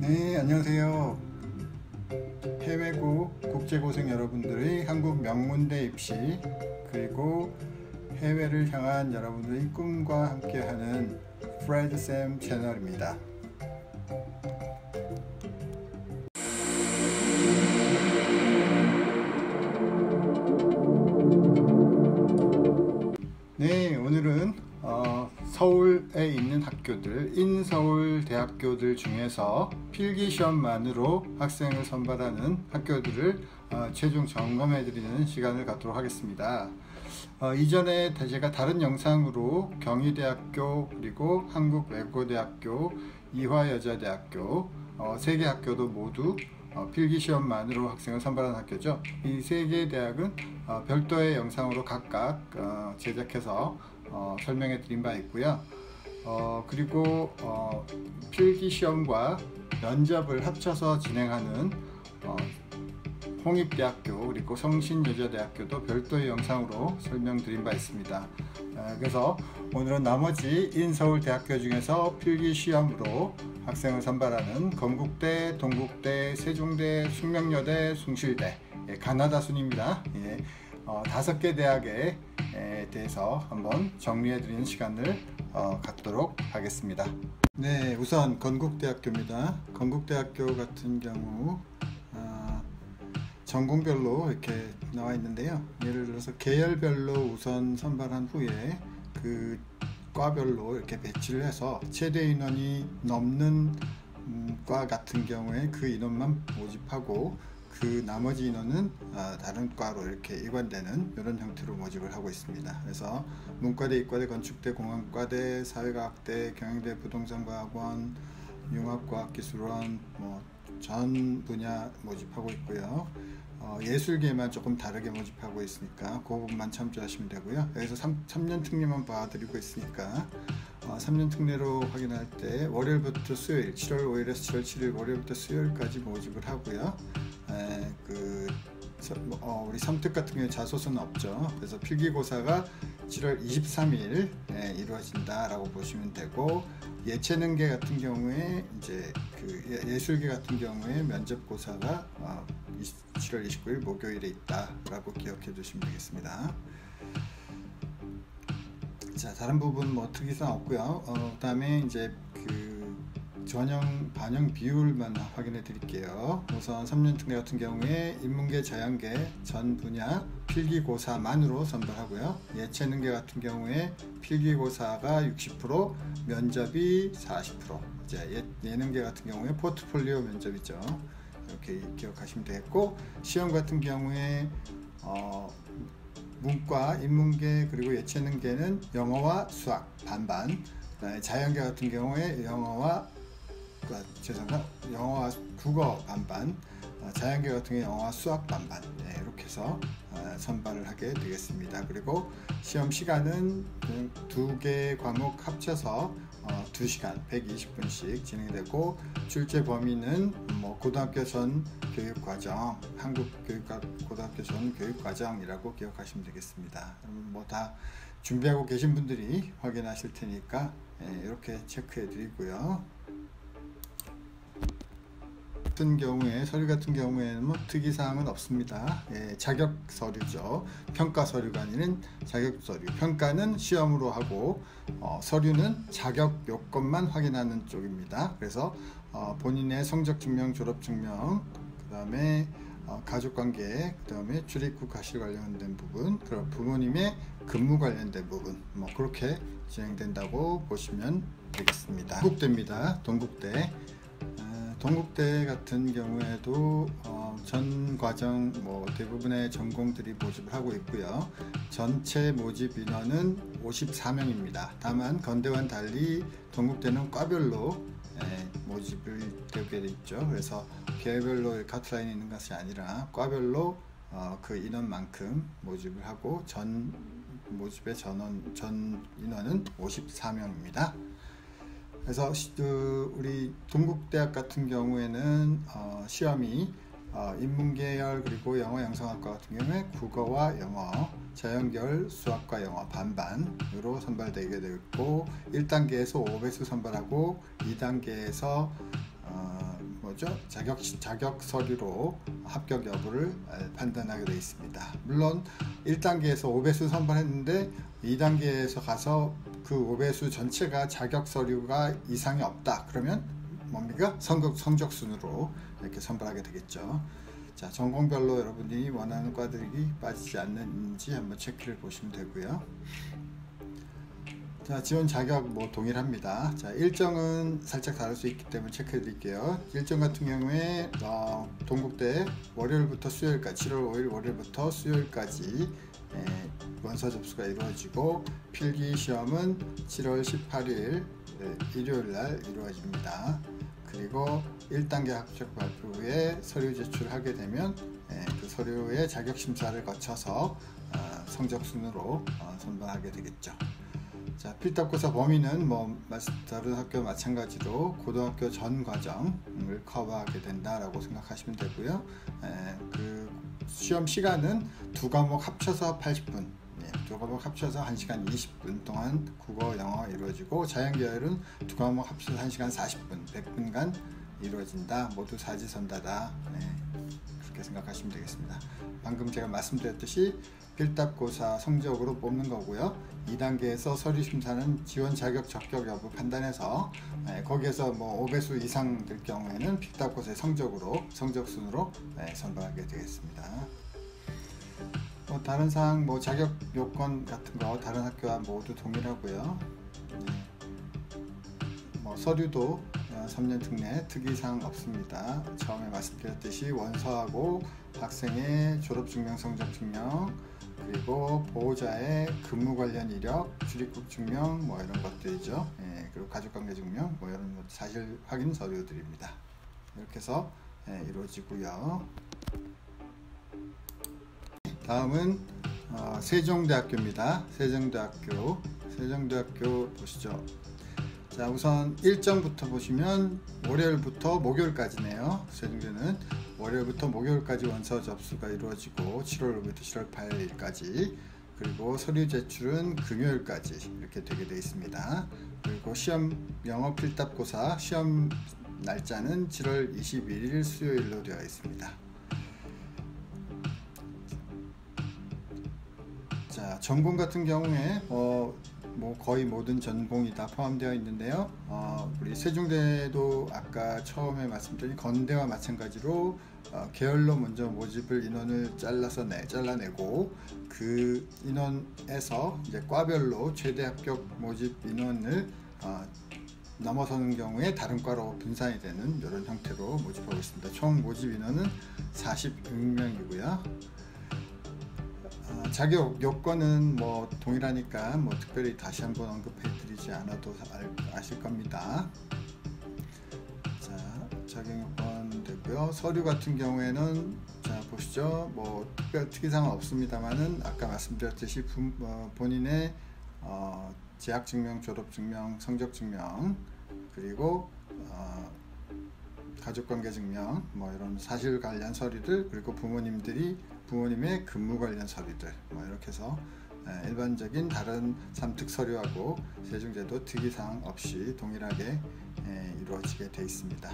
네, 안녕하세요. 해외고 국제고생 여러분들의 한국 명문대 입시 그리고 해외를 향한 여러분들의 꿈과 함께하는 프레드쌤 채널입니다. 네, 오늘은 서울에 있는 학교들, 인서울 대학교들 중에서 필기시험만으로 학생을 선발하는 학교들을 최종 점검해 드리는 시간을 갖도록 하겠습니다. 이전에 제가 다른 영상으로 경희대학교 그리고 한국외국어대학교, 이화여자대학교 세 개 학교도 모두 필기시험만으로 학생을 선발하는 학교죠. 이 세 개 대학은 별도의 영상으로 각각 제작해서 설명해 드린 바 있고요. 그리고 필기시험과 면접을 합쳐서 진행하는 홍익대학교 그리고 성신여자대학교도 별도의 영상으로 설명드린 바 있습니다. 그래서 오늘은 나머지 인서울대학교 중에서 필기시험으로 학생을 선발하는 건국대, 동국대, 세종대, 숙명여대, 숭실대, 가나다 순입니다. 5개 대학에 대해서 한번 정리해 드리는 시간을 갖도록 하겠습니다. 네, 우선 건국대학교입니다. 건국대학교 같은 경우 전공별로 이렇게 나와 있는데요. 예를 들어서 계열별로 우선 선발한 후에 그 과별로 이렇게 배치를 해서 최대 인원이 넘는 과 같은 경우에 그 인원만 모집하고 그 나머지 인원은 다른 과로 이렇게 이관되는 이런 형태로 모집을 하고 있습니다. 그래서 문과대, 이과대, 건축대, 공학과대, 사회과학대, 경영대, 부동산과학원, 융합과학기술원 전 분야 모집하고 있고요. 예술계만 조금 다르게 모집하고 있으니까 그 부분만 참조하시면 되고요. 여기서 3년 특례만 봐드리고 있으니까 3년 특례로 확인할 때 월요일부터 수요일, 7월 5일에서 7월 7일 월요일부터 수요일까지 모집을 하고요. 우리 섬특 같은 경우에 자소서는 없죠. 그래서 필기고사가 7월 23일 이루어진다라고 보시면 되고, 예체능계 같은 경우에 이제 그 예술계 같은 경우에 면접고사가 7월 29일 목요일에 있다라고 기억해 주시면 되겠습니다. 자, 다른 부분 특이사항 없고요. 그다음에 이제 그 전형 반영 비율만 확인해 드릴게요. 우선 3년 특례 같은 경우에 인문계, 자연계 전 분야 필기고사만으로 선발하고요. 예체능계 같은 경우에 필기고사가 60%, 면접이 40%. 이제 예능계 같은 경우에 포트폴리오 면접이죠. 이렇게 기억하시면 되겠고, 시험 같은 경우에 문과, 인문계 그리고 예체능계는 영어와 수학 반반, 자연계 같은 경우에 영어와 국어 반반, 자연계 같은 경우에 영어와 수학 반반, 이렇게 해서 선발을 하게 되겠습니다. 그리고 시험 시간은 2개 과목 합쳐서 2시간 120분씩 진행되고, 출제 범위는 고등학교 전 교육과정, 한국고등학교 전 교육과정이라고 기억하시면 되겠습니다. 다 준비하고 계신 분들이 확인하실 테니까 이렇게 체크해 드리고요. 같은 경우에 서류 같은 경우에는 특이사항은 없습니다. 자격 서류죠. 평가 서류가 아닌 자격 서류. 평가는 시험으로 하고 서류는 자격 요건만 확인하는 쪽입니다. 그래서 본인의 성적 증명, 졸업 증명, 그 다음에 가족관계, 그 다음에 출입국 가실 관련된 부분, 그리고 부모님의 근무 관련된 부분, 그렇게 진행된다고 보시면 되겠습니다. 동국대입니다. 동국대 같은 경우에도 전 과정 대부분의 전공들이 모집을 하고 있고요. 전체 모집 인원은 54명입니다. 다만 건대와는 달리 동국대는 과별로 모집을 되게 있죠. 그래서 계열별로 카트라인이 있는 것이 아니라 과별로 그 인원만큼 모집을 하고 전 모집의 전 인원은 54명입니다. 그래서 우리 동국대학 같은 경우에는 시험이 인문계열 그리고 영어 양성학과 같은 경우에 국어와 영어, 자연계열 수학과 영어 반반으로 선발되게 되어 있고, 1단계에서 5배수 선발하고 2단계에서 뭐죠? 자격 서류로 합격 여부를 판단하게 되어 있습니다. 물론 1단계에서 5배수 선발했는데 2단계에서 가서 그 5배수 전체가 자격 서류가 이상이 없다. 그러면 뭡니까? 성적 순으로 이렇게 선발하게 되겠죠. 자, 전공별로 여러분이 원하는 과들이 빠지지 않는지 한번 체크를 보시면 되고요. 자, 지원 자격 뭐 동일합니다. 자, 일정은 살짝 다를 수 있기 때문에 체크해 드릴게요. 일정 같은 경우에 동국대 월요일부터 수요일까지 7월 5일 월요일부터 수요일까지 원서 접수가 이루어지고 필기 시험은 7월 18일 일요일 날 이루어집니다. 그리고 1단계 합격 발표 후에 서류 제출하게 되면 그 서류의 자격 심사를 거쳐서 성적 순으로 선발하게 되겠죠. 자, 필답고사 범위는 뭐 다른 학교와 마찬가지로 고등학교 전 과정을 커버하게 된다라고 생각하시면 되고요. 그 시험 시간은 두 과목 합쳐서 80분, 두 과목 합쳐서 1시간 20분 동안 국어, 영어 이루어지고 자연계열은 두 과목 합쳐서 1시간 40분, 100분간 이루어진다. 모두 사지선다다. 그렇게 생각하시면 되겠습니다. 방금 제가 말씀드렸듯이 필답고사 성적으로 뽑는 거고요. 2단계에서 서류 심사는 지원 자격 적격 여부 판단해서 거기에서 뭐 5배수 이상 될 경우에는 필답고사의 성적 순으로 선발하게 되겠습니다. 다른 사항 뭐 자격 요건 같은 거 다른 학교와 모두 동일하고요. 뭐 서류도 3년 특례 특이사항 없습니다. 처음에 말씀드렸듯이 원서하고 학생의 졸업증명, 성적증명, 그리고 보호자의 근무 관련 이력, 출입국 증명 뭐 이런 것들이죠. 그리고 가족관계 증명 뭐 이런 사실 확인 서류들입니다. 이렇게 해서 이루어지고요. 다음은 세종대학교입니다. 세종대학교 보시죠. 자, 우선 일정부터 보시면 월요일부터 목요일까지네요. 세종대는 월요일부터 목요일까지 원서 접수가 이루어지고 7월 5일부터 7월 8일까지, 그리고 서류 제출은 금요일까지 이렇게 되게 되어 있습니다. 그리고 시험 영어 필답고사 시험 날짜는 7월 21일 수요일로 되어 있습니다. 자, 전공 같은 경우에 뭐 거의 모든 전공이 다 포함되어 있는데요. 우리 세종대도 아까 처음에 말씀드린 건대와 마찬가지로 계열로 먼저 모집을 인원을 잘라내고 그 인원에서 이제 과별로 최대 합격 모집 인원을 넘어서는 경우에 다른 과로 분산이 되는 이런 형태로 모집하고 있습니다. 총 모집 인원은 46명이고요. 자격 요건은 뭐 동일하니까 뭐 특별히 다시 한번 언급해 드리지 않아도 아실 겁니다. 자, 자격 요건 되고요. 서류 같은 경우에는 자 보시죠. 뭐 특이사항은 없습니다만은 아까 말씀드렸듯이 본인의 재학증명, 졸업증명, 성적증명, 그리고 가족관계 증명 뭐 이런 사실 관련 서류들, 그리고 부모님의 근무 관련 서류들 뭐 이렇게 해서 일반적인 다른 3특 서류하고 세종대도 특이사항 없이 동일하게 이루어지게 되어 있습니다.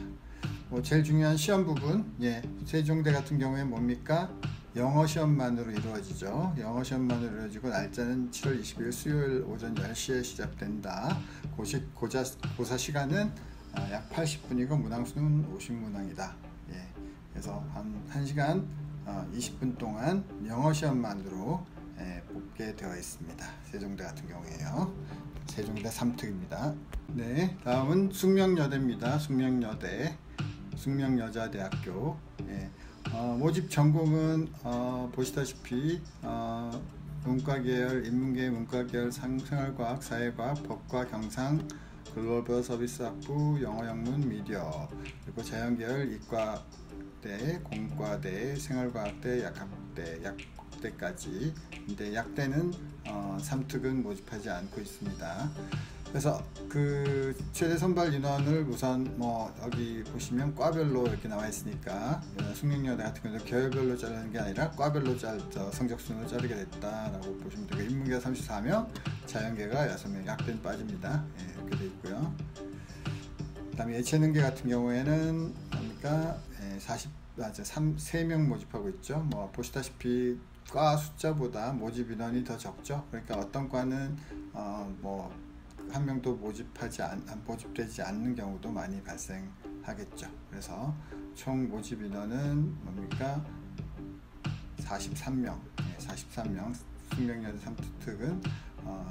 뭐 제일 중요한 시험 부분, 세종대 같은 경우에 뭡니까? 영어 시험만으로 이루어지죠. 영어 시험만으로 이루어지고 날짜는 7월 20일 수요일 오전 10시에 시작된다. 고사 시간은 약 80분이고 문항수는 50문항이다. 그래서 한 1시간 20분 동안 영어 시험만으로 뽑게 되어 있습니다. 세종대 같은 경우에요. 세종대 3특입니다. 네, 다음은 숙명여대입니다. 숙명여자대학교. 모집 전공은 보시다시피 문과계열, 인문계 문과계열, 생활과학, 사회과학, 법과 경상, 글로벌 서비스학부, 영어 영문 미디어, 그리고 자연계열 이과대, 공과대, 생활과학대, 약학대까지. 근데 약대는 3특은 모집하지 않고 있습니다. 그래서 그 최대 선발 인원을 우선 뭐 여기 보시면 과별로 이렇게 나와 있으니까 숙명여대 같은 경우는 계열별로 자르는 게 아니라 과별로 성적순으로 자르게 됐다라고 보시면 되고, 인문계가 34명, 자연계가 6명, 약대는 빠집니다. 이렇게 되어 있고요. 그 다음에 예체능계 같은 경우에는 뭡니까? 3명 모집하고 있죠. 뭐 보시다시피 과 숫자보다 모집 인원이 더 적죠. 그러니까 어떤 과는 뭐 한 명도 모집되지 않는 경우도 많이 발생하겠죠. 그래서 총 모집 인원은 뭡니까? 43명. 43명. 숙명여대 3특은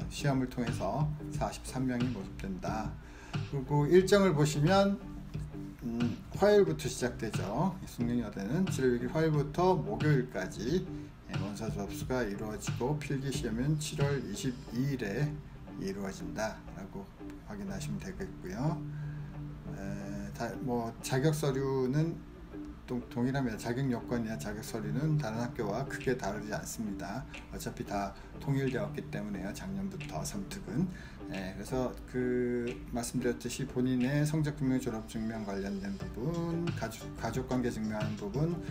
시험을 통해서 43명이 모집된다. 그리고 일정을 보시면 화요일부터 시작되죠. 숙명여대는 7월 6일 화요일부터 목요일까지 원서 접수가 이루어지고 필기시험은 7월 22일에 이루어진다 라고 확인하시면 되겠고요. 뭐 자격 서류는 동일합니다. 자격 요건이나 자격 서류는 다른 학교와 크게 다르지 않습니다. 어차피 다 통일되었기 때문에요. 작년부터 3특은. 그래서 말씀드렸듯이 본인의 성적증명, 졸업증명 관련된 부분, 가족관계 증명하는 부분,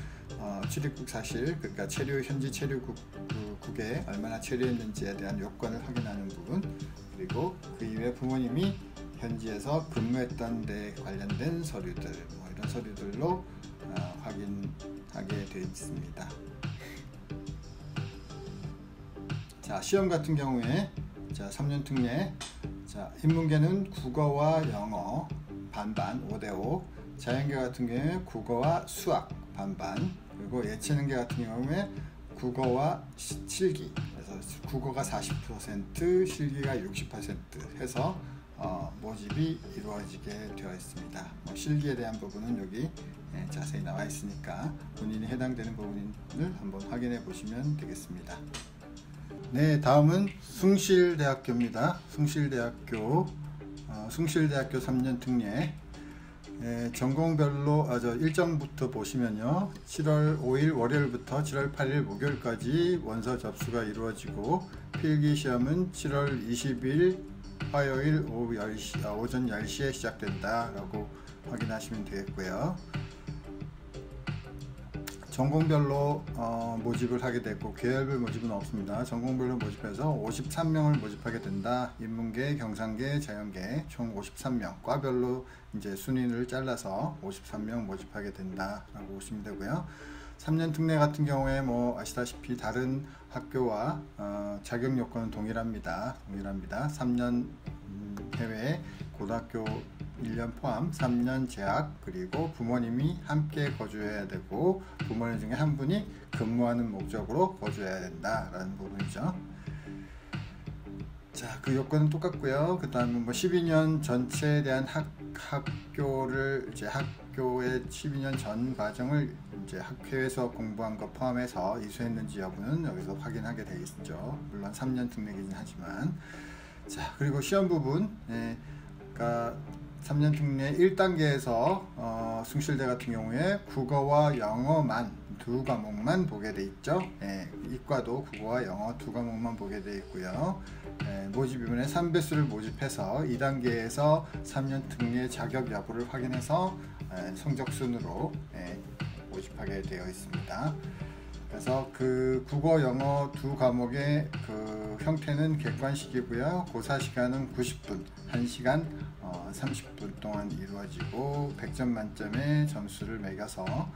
출입국 사실, 그러니까 현지 체류국에 얼마나 체류했는지에 대한 요건을 확인하는 부분, 그리고 그 이외에 부모님이 현지에서 근무했던 데 관련된 서류들, 뭐 이런 서류들로 확인하게 되어 있습니다. 자, 시험 같은 경우에 3년 특례, 인문계는 국어와 영어 반반 5대5, 자연계 같은 경우에 국어와 수학 반반, 그리고 예체능계 같은 경우에 국어와 실기, 그래서 국어가 40%, 실기가 60% 해서 모집이 이루어지게 되어 있습니다. 실기에 대한 부분은 여기 자세히 나와 있으니까 본인이 해당되는 부분을 한번 확인해 보시면 되겠습니다. 네, 다음은 숭실대학교입니다. 숭실대학교 3년 특례. 전공별로 일정부터 보시면요, 7월 5일 월요일부터 7월 8일 목요일까지 원서 접수가 이루어지고 필기시험은 7월 20일 화요일 오전 10시에 시작된다 라고 확인하시면 되겠고요. 전공별로 모집을 하게 되고 계열별 모집은 없습니다. 전공별로 모집해서 53명을 모집하게 된다. 인문계, 경상계, 자연계 총 53명, 과별로 이제 순위를 잘라서 53명 모집하게 된다 라고 보시면 되고요. 3년 특례 같은 경우에 뭐 아시다시피 다른 학교와 자격 요건은 동일합니다. 3년 해외 고등학교 1년 포함 3년 재학, 그리고 부모님이 함께 거주해야 되고 부모님 중에 한 분이 근무하는 목적으로 거주해야 된다라는 부분이죠. 자, 그 요건은 똑같고요. 그 다음에 뭐 12년 전체에 대한 학교를 학교의 12년 전 과정을 학회에서 공부한 것 포함해서 이수했는지 여부는 여기서 확인하게 되어 있죠. 물론 3년 특례이긴 하지만. 자, 그리고 시험 부분, 그러니까 3년 특례 1단계에서 숭실대 같은 경우에 국어와 영어만 두 과목만 보게 돼 있죠. 이과도 국어와 영어 두 과목만 보게 돼 있고요. 모집 인원의 3배수를 모집해서 2단계에서 3년 특례 자격 여부를 확인해서 성적 순으로 모집하게 되어 있습니다. 그래서 그 국어, 영어 두 과목의 그 형태는 객관식이고요. 고사 시간은 90분, 1시간 30분 동안 이루어지고 100점 만점에 점수를 매겨서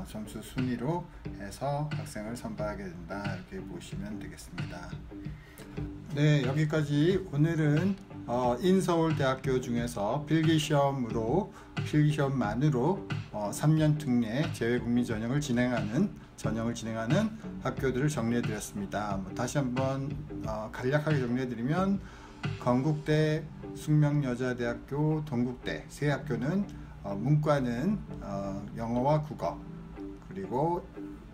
점수 순위로 해서 학생을 선발하게 된다, 이렇게 보시면 되겠습니다. 네, 여기까지 오늘은 인서울대학교 중에서 필기시험만으로 3년 특례 재외국민 전형을 진행하는 학교들을 정리해 드렸습니다. 다시 한번 간략하게 정리해 드리면 건국대, 숙명여자대학교, 동국대 세 학교는 문과는 영어와 국어, 그리고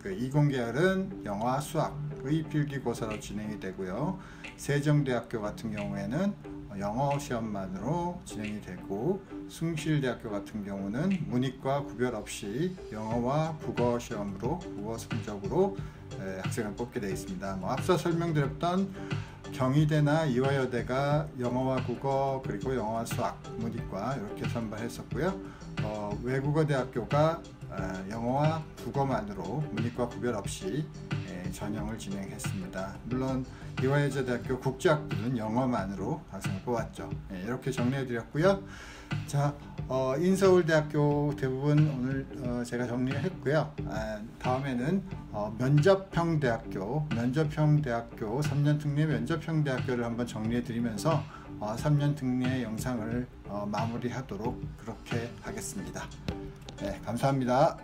그 이공계열은 영어와 수학의 필기고사로 진행이 되고요. 세종대학교 같은 경우에는 영어 시험만으로 진행이 되고, 숭실대학교 같은 경우는 문이과 구별 없이 영어와 국어 시험으로, 국어 성적으로 학생을 뽑게 되어 있습니다. 앞서 설명드렸던 경희대나 이화여대가 영어와 국어, 그리고 영어와 수학, 문이과 이렇게 선발했었고요. 외국어대학교가 영어와 국어만으로 문이과 구별 없이 전형을 진행했습니다. 물론 이화여자대학교 국제학부는 영어만으로 학생을 뽑았죠. 이렇게 정리해 드렸고요. 자, 인서울대학교 대부분 오늘 제가 정리를 했고요. 다음에는 면접형 대학교 3년 특례 면접형 대학교를 한번 정리해 드리면서 3년 특례 영상을 마무리하도록 그렇게 하겠습니다. 네, 감사합니다.